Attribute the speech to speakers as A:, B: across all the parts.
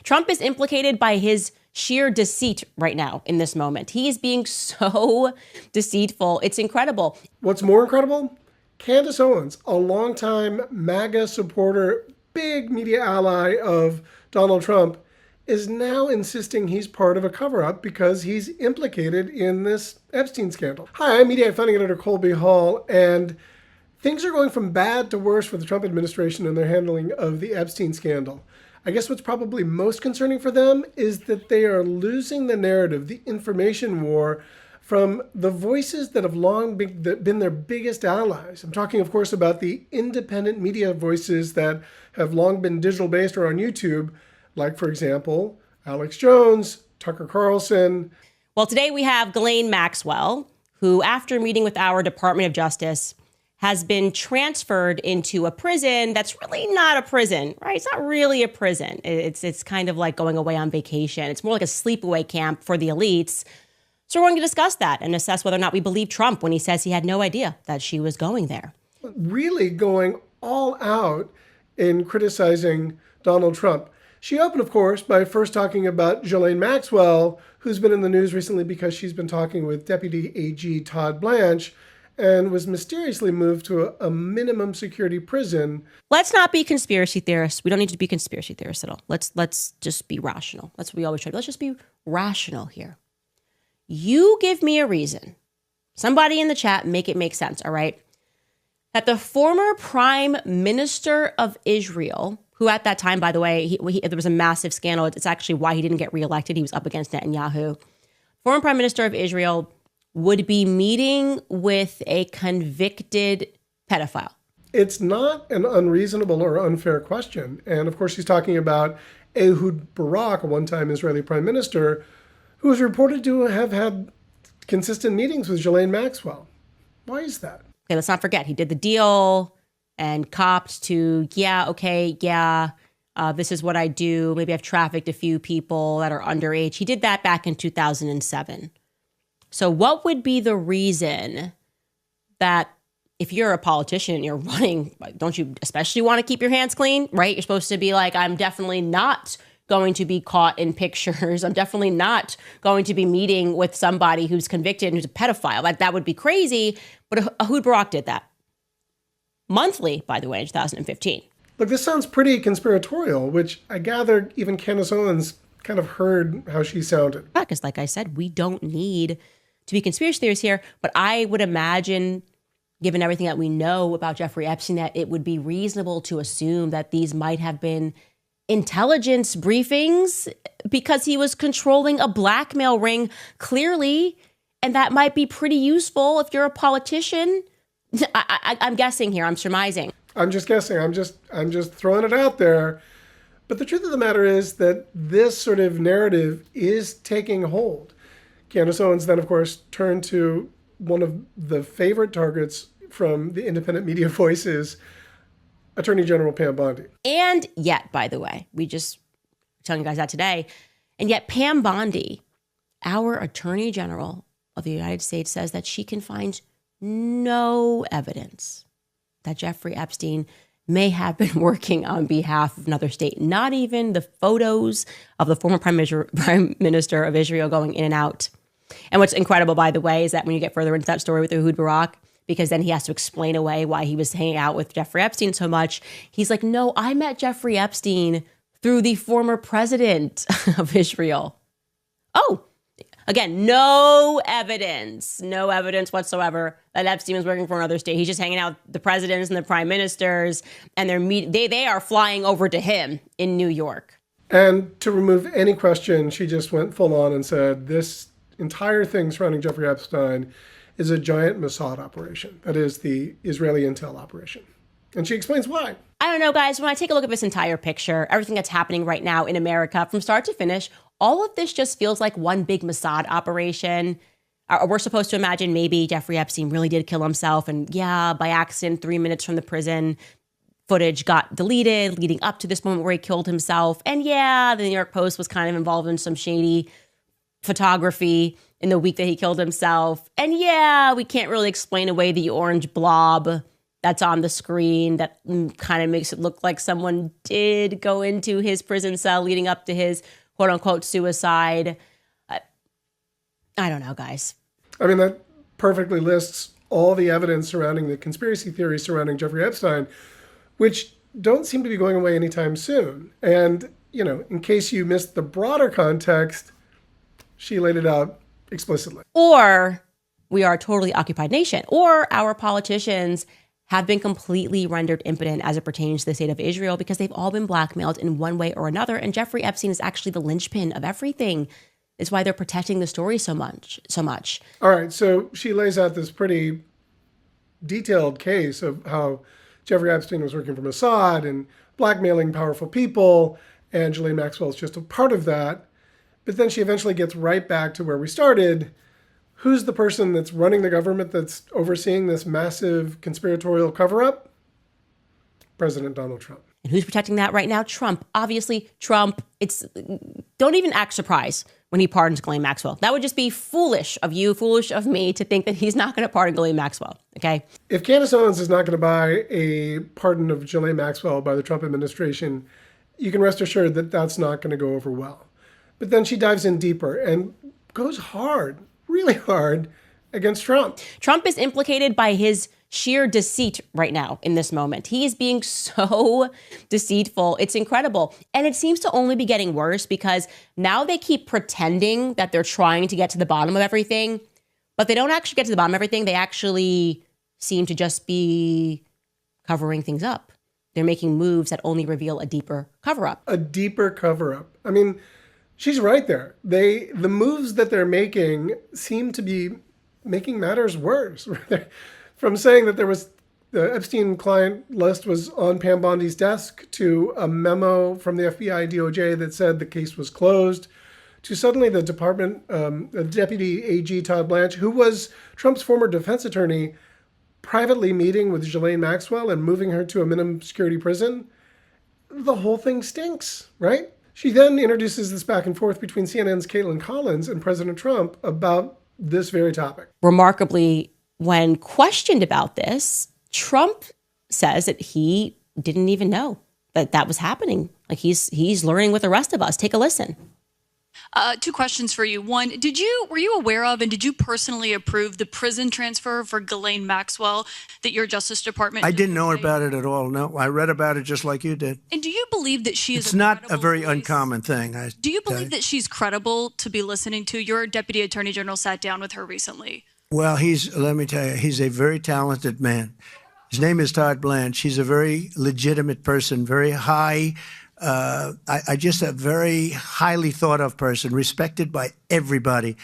A: Trump is implicated by his sheer deceit right now in this moment. He is being so deceitful. It's incredible.
B: What's more incredible? Candace Owens, a longtime MAGA supporter, big media ally of Donald Trump, is now insisting he's part of a cover-up because he's implicated in this Epstein scandal. Hi, I'm Mediaite founding editor Colby Hall, and things are going from bad to worse for the Trump administration in their handling of the Epstein scandal. I guess what's probably most concerning for them is that they are losing the narrative, the information war, from the voices that have long been their biggest allies. I'm talking, of course, about the independent media voices that have long been digital-based or on YouTube, like, for example, Alex Jones, Tucker Carlson.
A: Well, today we have Ghislaine Maxwell, who, after meeting with our Department of Justice, has been transferred into a prison that's really not a prison, right? It's not really a prison. It's kind of like going away on vacation. It's more like a sleepaway camp for the elites. So we're going to discuss that and assess whether or not we believe Trump when he says he had no idea that she was going there.
B: Really going all out in criticizing Donald Trump. She opened, of course, by first talking about Ghislaine Maxwell, who's been in the news recently because she's been talking with Deputy AG Todd Blanche and was mysteriously moved to a minimum security prison.
A: Let's not be conspiracy theorists. We don't need to be conspiracy theorists at all. Let's just be rational. That's what we always try to do. Let's just be rational here. You give me a reason. Somebody in the chat, make it make sense, all right? That the former Prime Minister of Israel, who at that time, by the way, there was a massive scandal. It's actually why he didn't get reelected. He was up against Netanyahu. Former Prime Minister of Israel would be meeting with a convicted pedophile.
B: It's not an unreasonable or unfair question. And of course, she's talking about Ehud Barak, a one-time Israeli prime minister, who is reported to have had consistent meetings with Ghislaine Maxwell. Why is that?
A: Okay, let's not forget, he did the deal and copped to, this is what I do. Maybe I've trafficked a few people that are underage. He did that back in 2007. So what would be the reason that if you're a politician and you're running, don't you especially want to keep your hands clean, right? You're supposed to be like, I'm definitely not going to be caught in pictures. I'm definitely not going to be meeting with somebody who's convicted and who's a pedophile. Like, that would be crazy. But Ehud Barak did that. Monthly, by the way, in 2015.
B: Look, this sounds pretty conspiratorial, which I gather even Candace Owens kind of heard how she sounded.
A: Because like I said, we don't need to be conspiracy theorists here, but I would imagine, given everything that we know about Jeffrey Epstein, that it would be reasonable to assume that these might have been intelligence briefings because he was controlling a blackmail ring, clearly, and that might be pretty useful if you're a politician. I'm guessing here. I'm surmising.
B: I'm just guessing. I'm just throwing it out there. But the truth of the matter is that this sort of narrative is taking hold. Candace Owens then, of course, turned to one of the favorite targets from the independent media voices, Attorney General Pam Bondi.
A: And yet, by the way, we just telling you guys that today, and yet Pam Bondi, our Attorney General of the United States, says that she can find no evidence that Jeffrey Epstein may have been working on behalf of another state. Not even the photos of the former Prime Minister of Israel going in and out. And what's incredible, by the way, is that when you get further into that story with Ehud Barak, because then he has to explain away why he was hanging out with Jeffrey Epstein so much, he's like, no, I met Jeffrey Epstein through the former president of Israel. Oh, again, no evidence whatsoever that Epstein was working for another state. He's just hanging out with the presidents and the prime ministers, and they are flying over to him in New York.
B: And to remove any question, she just went full on and said, this entire thing surrounding Jeffrey Epstein is a giant Mossad operation. That is the Israeli intel operation. And she explains why.
A: I don't know, guys. When I take a look at this entire picture, everything that's happening right now in America, from start to finish, all of this just feels like one big Mossad operation. We're supposed to imagine maybe Jeffrey Epstein really did kill himself. And yeah, by accident, 3 minutes from the prison, footage got deleted leading up to this moment where he killed himself. And yeah, the New York Post was kind of involved in some shady photography in the week that he killed himself. And yeah, we can't really explain away the orange blob that's on the screen that kind of makes it look like someone did go into his prison cell leading up to his quote unquote suicide. I don't know, guys.
B: I mean, that perfectly lists all the evidence surrounding the conspiracy theories surrounding Jeffrey Epstein, which don't seem to be going away anytime soon. And, you know, in case you missed the broader context, she laid it out explicitly.
A: Or we are a totally occupied nation, or our politicians have been completely rendered impotent as it pertains to the state of Israel because they've all been blackmailed in one way or another. And Jeffrey Epstein is actually the linchpin of everything. It's why they're protecting the story so much.
B: All right, so she lays out this pretty detailed case of how Jeffrey Epstein was working for Mossad and blackmailing powerful people, and Ghislaine Maxwell is just a part of that. But then she eventually gets right back to where we started. Who's the person that's running the government that's overseeing this massive conspiratorial cover-up? President Donald Trump.
A: And who's protecting that right now? Trump. Obviously, Trump. Don't even act surprised when he pardons Ghislaine Maxwell. That would just be foolish of you, foolish of me to think that he's not going to pardon Ghislaine Maxwell, okay?
B: If Candace Owens is not going to buy a pardon of Ghislaine Maxwell by the Trump administration, you can rest assured that that's not going to go over well. But then she dives in deeper and goes hard, really hard, against Trump.
A: Trump is implicated by his sheer deceit right now in this moment. He is being so deceitful. It's incredible. And it seems to only be getting worse because now they keep pretending that they're trying to get to the bottom of everything, but they don't actually get to the bottom of everything. They actually seem to just be covering things up. They're making moves that only reveal a deeper cover-up.
B: A deeper cover-up. I mean, she's right there. The moves that they're making seem to be making matters worse. From saying that there was the Epstein client list was on Pam Bondi's desk to a memo from the FBI DOJ that said the case was closed, to suddenly the Deputy AG Todd Blanche, who was Trump's former defense attorney, privately meeting with Ghislaine Maxwell and moving her to a minimum security prison. The whole thing stinks, right? She then introduces this back and forth between CNN's Caitlin Collins and President Trump about this very topic.
A: Remarkably, when questioned about this, Trump says that he didn't even know that was happening. Like he's learning with the rest of us. Take a listen.
C: Two questions for you. One, were you aware of and did you personally approve the prison transfer for Ghislaine Maxwell that your Justice Department?
D: I didn't know about it at all. No, I read about it just like you did.
C: And do you believe that she is?
D: It's not a very uncommon thing.
C: Do you believe that she's credible to be listening to? Your Deputy Attorney General sat down with her recently.
D: Well, let me tell you, he's a very talented man. His name is Todd Blanche. He's a very legitimate person, very high. I just a very highly thought of person, respected by everybody.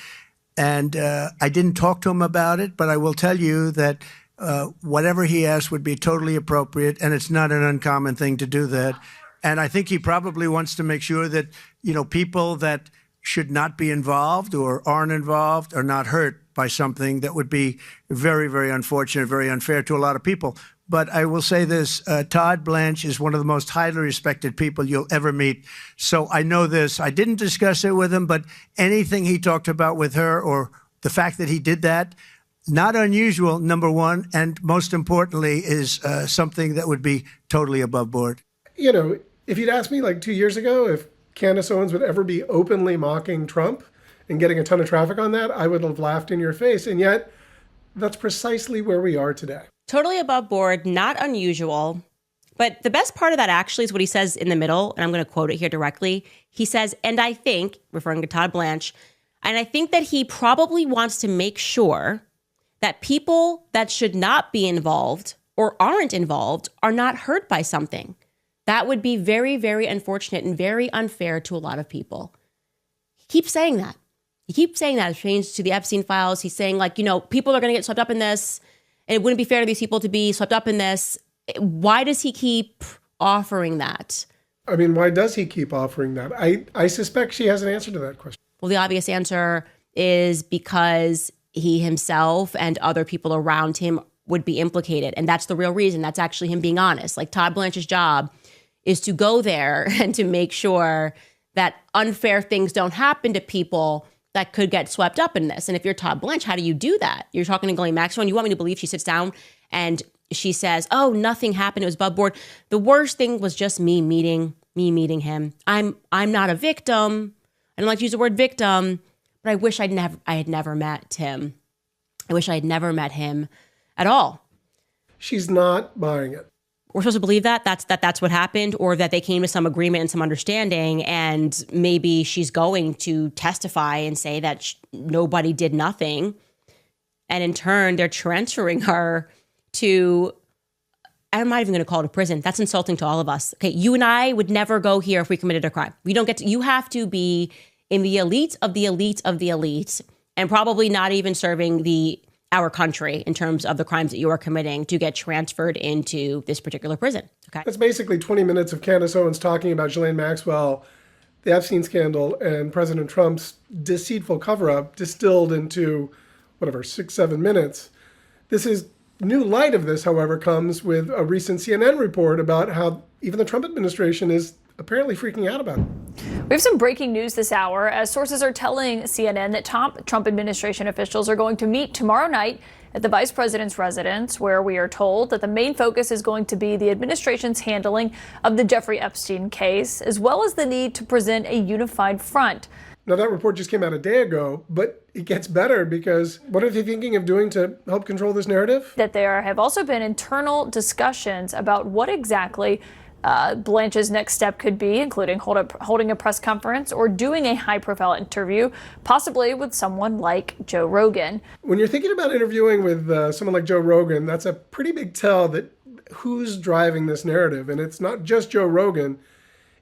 D: And I didn't talk to him about it, but I will tell you that whatever he asked would be totally appropriate. And it's not an uncommon thing to do that. And I think he probably wants to make sure that, people that should not be involved or aren't involved are not hurt by something that would be very, very unfortunate, very unfair to a lot of people. But I will say this, Todd Blanche is one of the most highly respected people you'll ever meet. So I know this. I didn't discuss it with him, but anything he talked about with her or the fact that he did that, not unusual, number one, and most importantly is something that would be totally above board.
B: If you'd asked me like 2 years ago if Candace Owens would ever be openly mocking Trump and getting a ton of traffic on that, I would have laughed in your face. And yet, that's precisely where we are today.
A: Totally above board, not unusual. But the best part of that actually is what he says in the middle, and I'm going to quote it here directly. He says, and I think, referring to Todd Blanche, and I think that he probably wants to make sure that people that should not be involved or aren't involved are not hurt by something. That would be very, very unfortunate and very unfair to a lot of people. He keeps saying that. He keeps saying that. It's changed to the Epstein files. He's saying people are going to get swept up in this. And it wouldn't be fair to these people to be swept up in this. Why does he keep offering that?
B: I mean, why does he keep offering that? I suspect she has an answer to that question.
A: Well, the obvious answer is because he himself and other people around him would be implicated. And that's the real reason. That's actually him being honest. Like Todd Blanche's job is to go there and to make sure that unfair things don't happen to people that could get swept up in this. And if you're Todd Blanche, how do you do that? You're talking to Ghislaine Maxwell and you want me to believe she sits down and she says, oh, nothing happened. It was above board. The worst thing was just me meeting him. I'm not a victim. I don't like to use the word victim, but I wish I had never met Tim. I wish I had never met him at all.
B: She's not buying it.
A: We're supposed to believe that that's what happened, or that they came to some agreement and some understanding, and maybe she's going to testify and say that nobody did nothing. And in turn, they're transferring her to, I'm not even going to call it a prison. That's insulting to all of us. Okay, you and I would never go here if we committed a crime. We don't get to, you have to be in the elite of the elite of the elite, and probably not even serving our country in terms of the crimes that you are committing to get transferred into this particular prison. Okay.
B: That's basically 20 minutes of Candace Owens talking about Ghislaine Maxwell, the Epstein scandal, and President Trump's deceitful cover-up distilled into, 6-7 minutes. This is new light of this, however, comes with a recent CNN report about how even the Trump administration is apparently freaking out about it.
E: We have some breaking news this hour, as sources are telling CNN that top Trump administration officials are going to meet tomorrow night at the vice president's residence, where we are told that the main focus is going to be the administration's handling of the Jeffrey Epstein case, as well as the need to present a unified front.
B: Now, that report just came out a day ago, but it gets better, because what are they thinking of doing to help control this narrative?
E: That there have also been internal discussions about what exactly Blanche's next step could be, including holding a press conference or doing a high-profile interview, possibly with someone like Joe Rogan.
B: When you're thinking about interviewing with someone like Joe Rogan, that's a pretty big tell that who's driving this narrative. And it's not just Joe Rogan.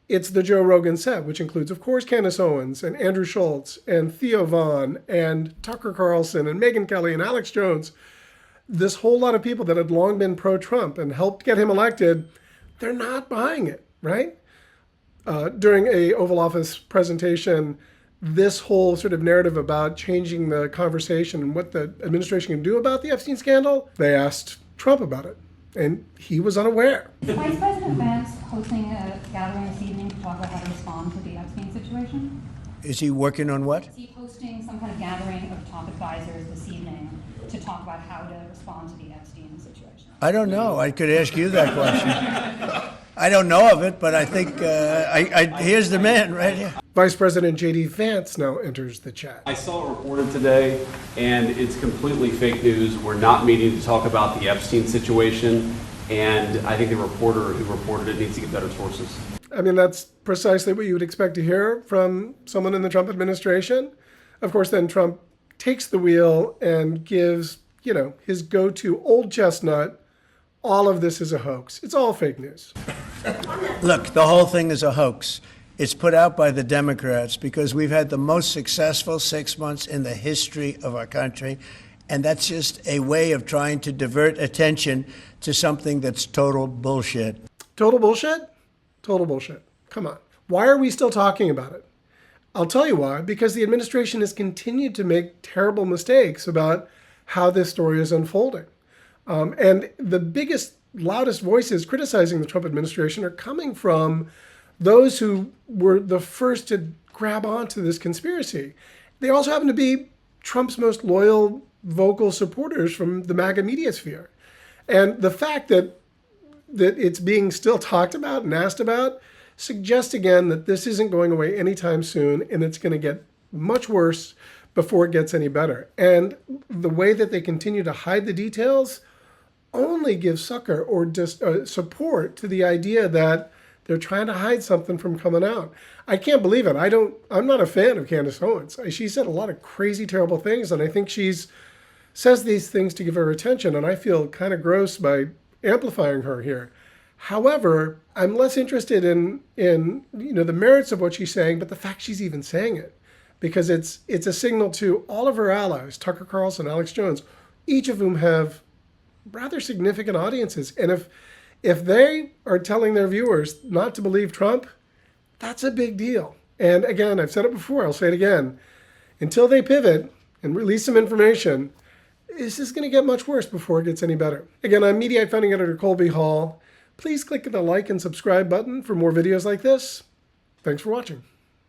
B: It's the Joe Rogan set, which includes, of course, Candace Owens and Andrew Schultz and Theo Vaughn and Tucker Carlson and Megyn Kelly and Alex Jones. This whole lot of people that had long been pro-Trump and helped get him elected, they're not buying it, right? During a Oval Office presentation, this whole sort of narrative about changing the conversation and what the administration can do about the Epstein scandal, they asked Trump about it, and he was unaware.
F: Is Vice President Vance hosting a gathering this evening to talk about how to respond to the Epstein situation?
D: Is he working on what?
F: Is he hosting some kind of gathering of top advisors this evening to talk about how to respond to the Epstein situation?
D: I don't know. I could ask you that question. I don't know of it, but I think here's the man right here.
B: Vice President J.D. Vance now enters the chat.
G: I saw it reported today, and it's completely fake news. We're not meeting to talk about the Epstein situation, and I think the reporter who reported it needs to get better sources.
B: I mean, that's precisely what you would expect to hear from someone in the Trump administration. Of course, then Trump takes the wheel and gives, his go-to old chestnut, all of this is a hoax. It's all fake news.
D: Look, the whole thing is a hoax. It's put out by the Democrats because we've had the most successful 6 months in the history of our country. And that's just a way of trying to divert attention to something that's total bullshit.
B: Total bullshit? Total bullshit. Come on. Why are we still talking about it? I'll tell you why. Because the administration has continued to make terrible mistakes about how this story is unfolding. And the biggest, loudest voices criticizing the Trump administration are coming from those who were the first to grab onto this conspiracy. They also happen to be Trump's most loyal, vocal supporters from the MAGA media sphere. And the fact that it's being still talked about and asked about suggests again that this isn't going away anytime soon, and it's going to get much worse before it gets any better. And the way that they continue to hide the details only gives succor or just support to the idea that they're trying to hide something from coming out. I can't believe it. I'm not a fan of Candace Owens. She said a lot of crazy, terrible things, and I think says these things to give her attention, and I feel kind of gross by amplifying her here. However, I'm less interested in the merits of what she's saying, but the fact she's even saying it, because it's a signal to all of her allies, Tucker Carlson, Alex Jones, each of whom have rather significant audiences. And if they are telling their viewers not to believe Trump, that's a big deal. And again, I've said it before, I'll say it again. Until they pivot and release some information, this is going to get much worse before it gets any better. Again, I'm Mediaite founding editor Colby Hall. Please click the like and subscribe button for more videos like this. Thanks for watching.